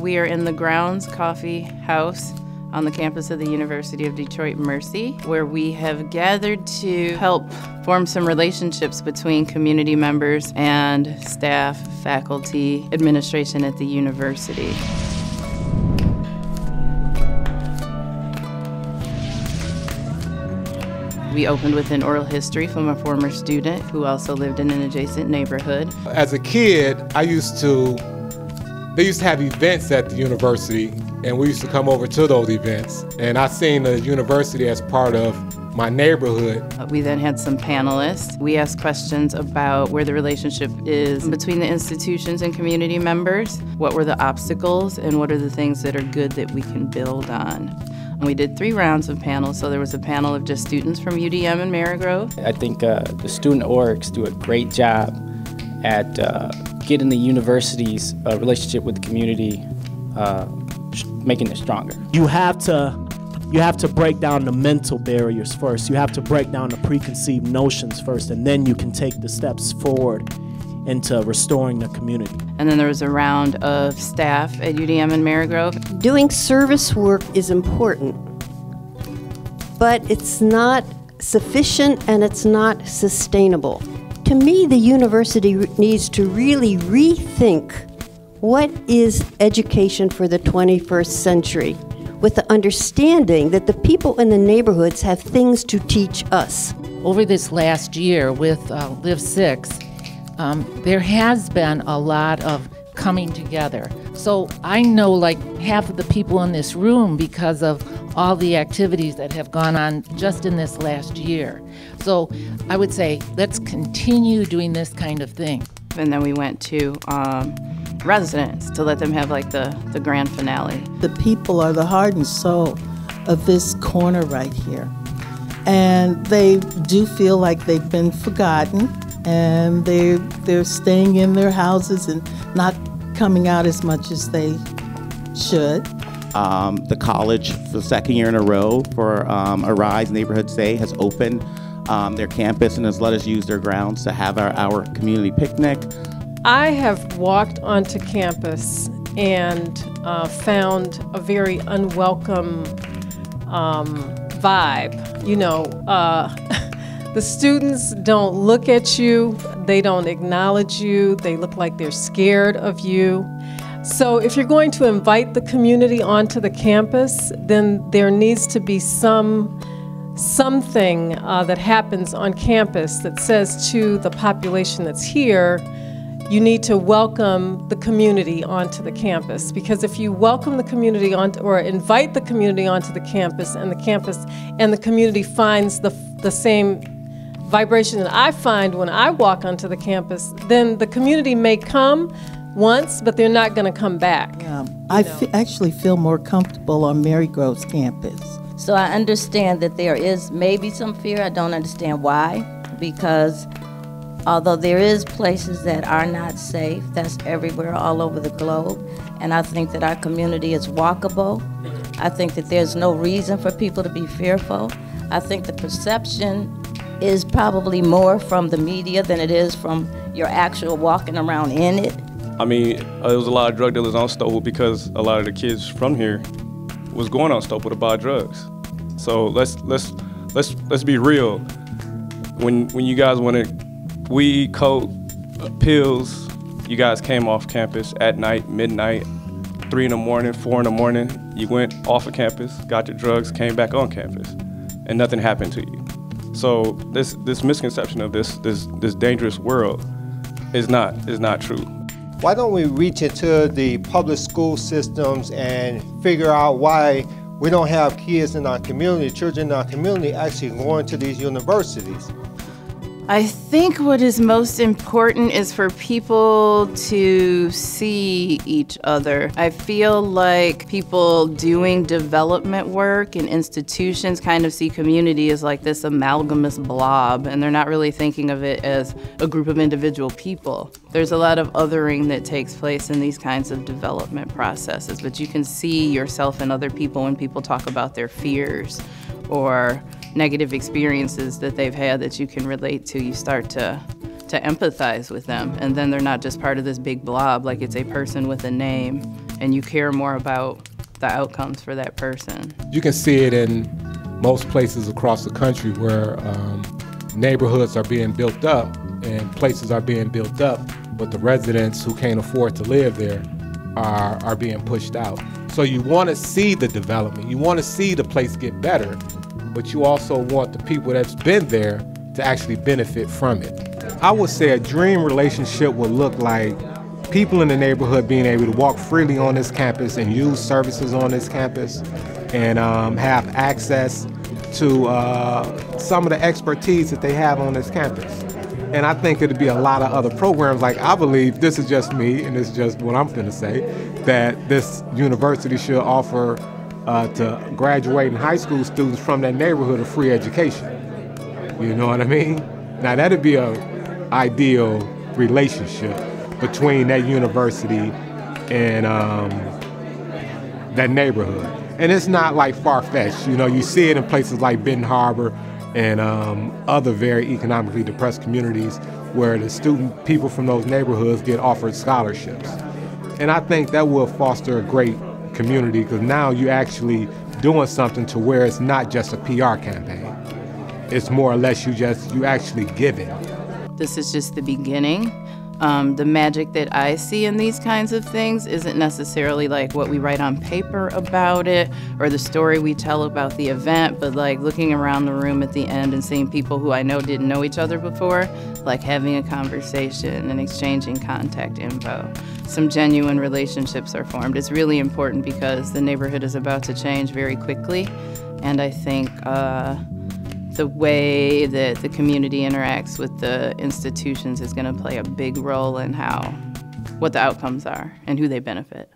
We are in the Grounds Coffee House on the campus of the University of Detroit Mercy, where we have gathered to help form some relationships between community members and staff, faculty, administration at the university. We opened with an oral history from a former student who also lived in an adjacent neighborhood. As a kid, they used to have events at the university, and we used to come over to those events. And I seen the university as part of my neighborhood. We then had some panelists. We asked questions about where the relationship is between the institutions and community members, what were the obstacles, and what are the things that are good that we can build on. We did 3 rounds of panels, so there was a panel of just students from UDM and Marygrove. I think the student orgs do a great job at getting the university's relationship with the community, making it stronger. You have to break down the mental barriers first. You have to break down the preconceived notions first, and then you can take the steps forward into restoring the community. And then there was a round of staff at UDM and Marygrove. Doing service work is important, but it's not sufficient and it's not sustainable. To me, the university needs to really rethink what is education for the 21st century, with the understanding that the people in the neighborhoods have things to teach us. Over this last year with Live6, there has been a lot of coming together. So I know like half of the people in this room because of all the activities that have gone on just in this last year. So I would say let's continue doing this kind of thing. And then we went to residents to let them have like the grand finale. The people are the heart and soul of this corner right here. And they do feel like they've been forgotten, and they're staying in their houses and not coming out as much as they should. The college, for the 2nd year in a row for Arise Neighborhood Say, has opened their campus and has let us use their grounds to have our community picnic. I have walked onto campus and found a very unwelcome vibe. You know, the students don't look at you, they don't acknowledge you, they look like they're scared of you. So if you're going to invite the community onto the campus, then there needs to be something that happens on campus that says to the population that's here, you need to welcome the community onto the campus. Because if you welcome the community on, or invite the community onto the campus and the community finds the same vibration that I find when I walk onto the campus, then the community may come once, but they're not going to come back. I actually feel more comfortable on Marygrove's campus. So I understand that there is maybe some fear. I don't understand why, because although there is places that are not safe, that's everywhere all over the globe, and I think that our community is walkable. I think that there's no reason for people to be fearful. I think the perception is probably more from the media than it is from your actual walking around in it. I mean, there was a lot of drug dealers on Stouple because a lot of the kids from here was going on Stouple to buy drugs. So let's be real. When you guys wanted weed, coke, pills, you guys came off campus at night, midnight, 3 in the morning, 4 in the morning. You went off of campus, got your drugs, came back on campus, and nothing happened to you. So this misconception of this dangerous world is not true. Why don't we reach into the public school systems and figure out why we don't have kids in our community, children in our community actually going to these universities? I think what is most important is for people to see each other. I feel like people doing development work in institutions kind of see community as like this amalgamous blob, and they're not really thinking of it as a group of individual people. There's a lot of othering that takes place in these kinds of development processes, but you can see yourself and other people when people talk about their fears or negative experiences that they've had that you can relate to. You start to empathize with them, and then they're not just part of this big blob, like it's a person with a name and you care more about the outcomes for that person. You can see it in most places across the country where neighborhoods are being built up and places are being built up, but the residents who can't afford to live there are being pushed out. So you want to see the development, you want to see the place get better, but you also want the people that's been there to actually benefit from it. I would say a dream relationship would look like people in the neighborhood being able to walk freely on this campus and use services on this campus and have access to some of the expertise that they have on this campus. And I think it'd be a lot of other programs. Like, I believe, this is just me, and it's just what I'm gonna say, that this university should offer to graduating high school students from that neighborhood a free education. You know what I mean? Now that'd be an ideal relationship between that university and that neighborhood. And it's not like far-fetched. You know, you see it in places like Benton Harbor and other very economically depressed communities where the people from those neighborhoods get offered scholarships. And I think that will foster a great community, because now you're actually doing something to where it's not just a PR campaign. It's more or less you actually giving. This is just the beginning. The magic that I see in these kinds of things isn't necessarily like what we write on paper about it or the story we tell about the event, but like looking around the room at the end and seeing people who I know didn't know each other before, like having a conversation and exchanging contact info. Some genuine relationships are formed. It's really important because the neighborhood is about to change very quickly, and I think the way that the community interacts with the institutions is going to play a big role in what the outcomes are and who they benefit.